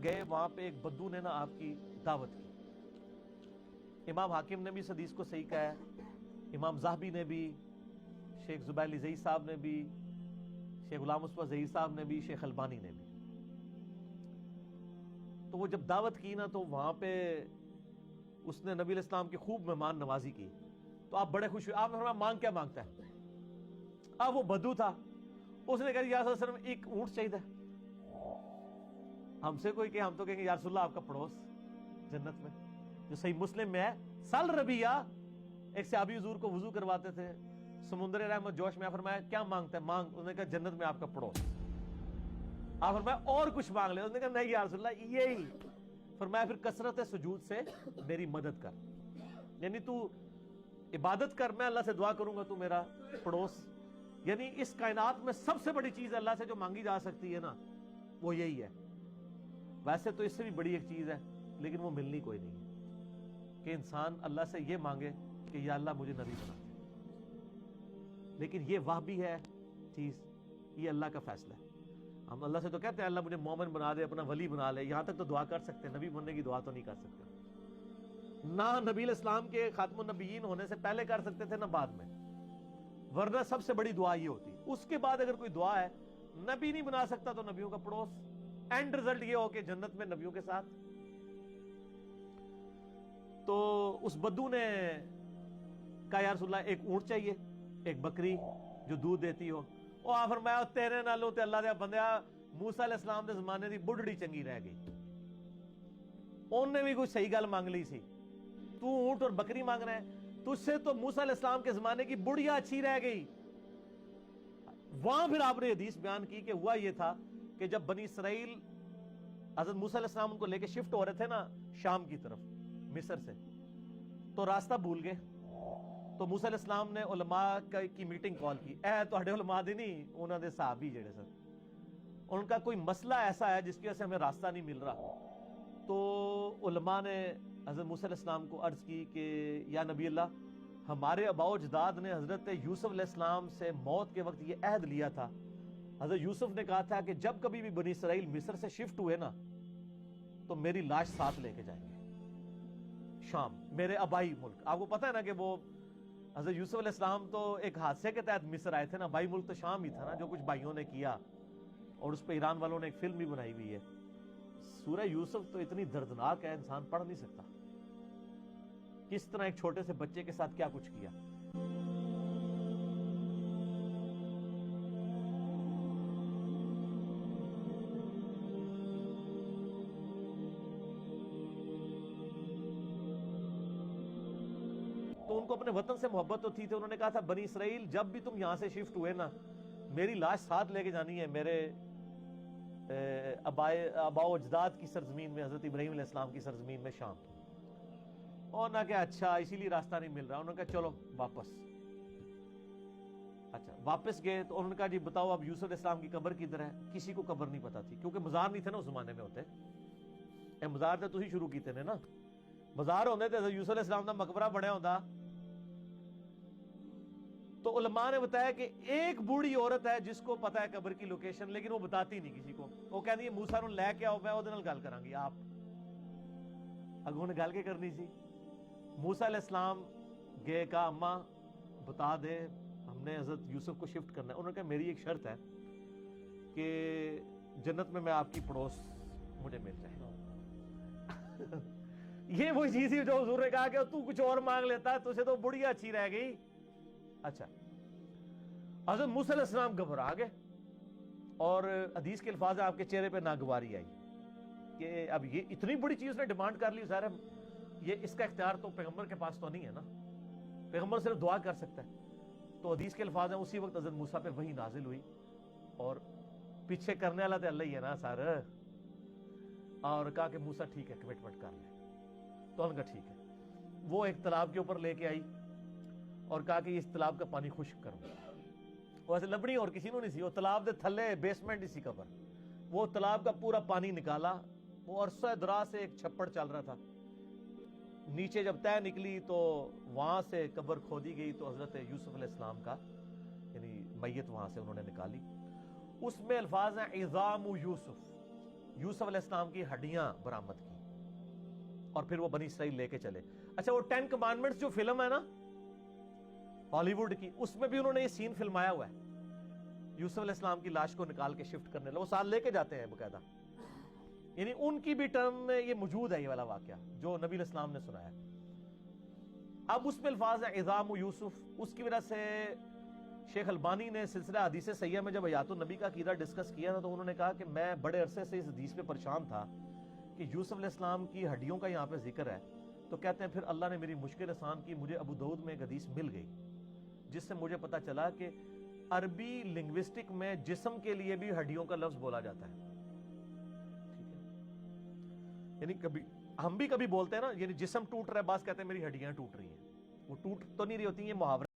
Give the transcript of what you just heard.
گئے وہاں پہ ایک بدو نے نا آپ کی دعوت کی. امام حاکم نے بھی اس حدیث کو صحیح کہا ہے, امام زاہبی نے بھی, شیخ زبیر زئی صاحب نے بھی, شیخ غلام مصطفیٰ زئی صاحب نے بھی, شیخ البانی نے بھی. تو وہ جب دعوت کی نا تو وہاں پہ اس نے نبی علیہ السلام کی خوب مہمان نوازی کی. تو آپ بڑے خوش ہوئے. آپ نے فرمایا مانگ کیا مانگتا ہے؟ اب وہ بدو تھا, اس نے کہا یا رسول اللہ صلی اللہ علیہ وسلم ایک اونٹ چاہیے. ہم سے کوئی کہ ہم تو کہیں گے یا رسول اللہ آپ کا پڑوس جنت میں, جو صحیح مسلم میں ہے. سل ربیہ ایک صحابی حضور کو وضو کرواتے تھے, سمندر رحمت جوش میں فرمایا کیا مانگتا ہے؟ مانگ. انہوں نے کہا جنت میں آپ کا پڑوس. آپ فرمایا اور کچھ مانگ لے. انہوں نے کہا نہیں یا رسول اللہ یہی. فرمایا پھر کثرت سجود سے میری مدد کر, یعنی تو عبادت کر, میں اللہ سے دعا کروں گا تو میرا پڑوس. یعنی اس کائنات میں سب سے بڑی چیز اللہ سے جو مانگی جا سکتی ہے نا وہ یہی ہے. ویسے تو اس سے بھی بڑی ایک چیز ہے لیکن وہ ملنی کوئی نہیں ہے کہ انسان اللہ سے یہ مانگے کہ یا اللہ مجھے نبی بنا دے. لیکن یہ وہ بھی ہے چیز, یہ اللہ کا فیصلہ ہے. ہم اللہ سے تو کہتے ہیں اللہ مجھے مومن بنا دے, اپنا ولی بنا لے, یہاں تک تو دعا کر سکتے ہیں, نبی بننے کی دعا تو نہیں کر سکتے. نہ نبی علیہ السلام کے خاتم النبیین ہونے سے پہلے کر سکتے تھے نہ بعد میں, ورنہ سب سے بڑی دعا یہ ہوتی. اس کے بعد اگر کوئی دعا ہے, نبی نہیں بنا سکتا تو نبیوں کا پڑوس. اینڈ رزلٹ یہ ہو کہ جنت میں نبیوں کے ساتھ. تو اس بدو نے کہا یا رسول اللہ ایک اونٹ چاہیے, ایک بکری جو دودھ دیتی ہو. وہ آ فرمایا تیرے نالوں تے اللہ دے بندیا موسیٰ علیہ السلام دے زمانے دی بڑھڑی چنگی رہ گئی. انہوں نے بھی کوئی صحیح گل مانگ لی سی, تو اونٹ اور بکری مانگ رہے ہیں, تجھ سے تو موسیٰ علیہ السلام کے زمانے کی بڑھیا اچھی رہ گئی. وہاں پھر آپ نے حدیث بیان کی کہ ہوا یہ تھا کہ جب بنی اسرائیل حضرت موسیٰ علیہ السلام ان کو لے کے شفٹ ہو رہے تھے نا شام کی طرف مصر سے, تو راستہ بھول گئے. تو موسیٰ علیہ السلام نے علماء کی میٹنگ کال کی. اے تو ہڈے علماء دی نہیں, انہوں نے صحابی جڑے سن, ان کا کوئی مسئلہ ایسا ہے جس کی وجہ سے ہمیں راستہ نہیں مل رہا. تو علماء نے حضرت موسیٰ علیہ السلام کو عرض کی کہ یا نبی اللہ, ہمارے آباء و اجداد نے حضرت یوسف علیہ السلام سے موت کے وقت یہ عہد لیا تھا. حضرت یوسف نے کہا تھا کہ جب کبھی بھی بنی اسرائیل مصر سے شفٹ ہوئے نا تو میری لاش ساتھ لے کے جائیں گے شام, میرے آبائی ملک. آپ کو پتہ ہے نا کہ وہ حضرت یوسف علیہ السلام تو ایک حادثے کے تحت مصر آئے تھے نا, آبائی ملک تو شام ہی تھا نا, جو کچھ بھائیوں نے کیا, اور اس پہ ایران والوں نے ایک فلم بھی بنائی ہوئی ہے. سورہ یوسف تو اتنی دردناک ہے انسان پڑھ نہیں سکتا, کس طرح ایک چھوٹے سے بچے کے ساتھ کیا کچھ کیا. تو ان کو اپنے وطن سے محبت تو تھی, انہوں نے کہا تھا بنی اسرائیل جب بھی تم یہاں سے شفٹ ہوئے نا میری لاش ساتھ لے کے جانی ہے میرے آباء و اجداد کی سرزمین میں, حضرت ابراہیم علیہ السلام کی سرزمین میں شام. اور نہ کہ اچھا اسی لیے راستہ نہیں مل رہا. انہوں نے کہا چلو واپس. اچھا واپس گئے تو انہوں نے کہا جی بتاؤ اب یوسف علیہ السلام کی قبر کدھر ہے؟ کسی کو قبر نہیں پتا تھی کیونکہ مزار نہیں تھے نا اس زمانے میں ہوتے. مزار تو تسی شروع کیتے نے نا, مزار ہوندے تے یوسف علیہ السلام دا مقبرہ بنیا ہوندا. تو علماء نے بتایا کہ ایک بوڑھی عورت ہے جس کو پتا ہے قبر کی لوکیشن, لیکن وہ بتاتی نہیں کسی کو. وہ کہتی ہے موسیٰ نوں لے کے آؤ, میں اودے نال گل کراں گی. آپ اگوں نے گل کے کرنی سی. موسیٰ علیہ السلام گئے, کہا اماں بتا دے ہم نے حضرت یوسف کو شفٹ کرنا ہے. انہوں نے کہا میری ایک شرط ہے کہ جنت میں آپ کی پڑوس مجھے مل جائے. یہ وہی چیز ہے جو حضور نے کہا کہ تو کچھ اور مانگ لیتا, تجھے تو بڑھیا اچھی رہ گئی. اچھا حضرت موسیٰ علیہ السلام گھبرا گئے, اور حدیث کے الفاظ آپ کے چہرے پہ ناگواری آئی کہ اب یہ اتنی بڑی چیز نے ڈیمانڈ کر لی. ظاہر یہ اس کا اختیار تو پیغمبر کے پاس تو نہیں ہے نا, پیغمبر صرف دعا کر سکتا ہے. تو حدیث کے الفاظ ہیں اسی وقت حضرت موسیٰ پہ وحی نازل ہوئی, اور پیچھے کرنے والا تو اللہ ہی ہے نا سر. اور کہا کہ موسیٰ ٹھیک ہے کمٹمنٹ کر لے. تو انہوں نے کہا ٹھیک ہے. وہ ایک تالاب کے اوپر لے کے آئی اور کہا کہ اس تالاب کا پانی خشک کروں. ویسے لبنی اور کسی نے نہیں سی, وہ تالاب دے تھلے بیسمنٹ اسی قبر, وہ تالاب کا پورا پانی نکالا. وہ عرصہ دراز سے ایک چھپڑ چل رہا تھا, نیچے جب تہ نکلی تو وہاں سے قبر کھودی گئی تو حضرت یوسف علیہ السلام کا یعنی میت وہاں سے انہوں نے نکالی. اس میں الفاظ ہیں عظام یوسف, یوسف علیہ السلام کی ہڈیاں برآمد کی اور پھر وہ بنی اسرائیل لے کے چلے. اچھا وہ 10 کمانڈمنٹس جو فلم ہے نا ہالی ووڈ کی, اس میں بھی انہوں نے یہ سین فلمایا ہوا ہے, یوسف علیہ السلام کی لاش کو نکال کے شفٹ کرنے لگا, وہ ساتھ لے کے جاتے ہیں باقاعدہ, یعنی ان کی بھی ٹرم میں یہ موجود ہے یہ والا واقعہ جو نبی علیہ السلام نے سنایا. اب اس میں الفاظ ہے عظام یوسف, اس کی وجہ سے شیخ البانی نے سلسلہ حدیث صحیحہ میں جب حیات النبی کا عقیدہ ڈسکس کیا نا تو انہوں نے کہا کہ میں بڑے عرصے سے اس حدیث پہ پریشان تھا کہ یوسف علیہ السلام کی ہڈیوں کا یہاں پہ ذکر ہے, تو کہتے ہیں پھر اللہ نے میری مشکل آسان کی, مجھے ابو داؤد میں ایک حدیث مل گئی جس سے مجھے پتا چلا کہ عربی لنگوسٹک میں جسم کے لیے بھی ہڈیوں کا لفظ بولا جاتا ہے. ٹھیک ہے, یعنی کبھی ہم بھی کبھی بولتے ہیں نا, یعنی جسم ٹوٹ رہا ہے, بعض کہتے ہیں میری ہڈیاں ٹوٹ رہی ہیں, وہ ٹوٹ تو نہیں رہی ہوتی ہیں, یہ محاورہ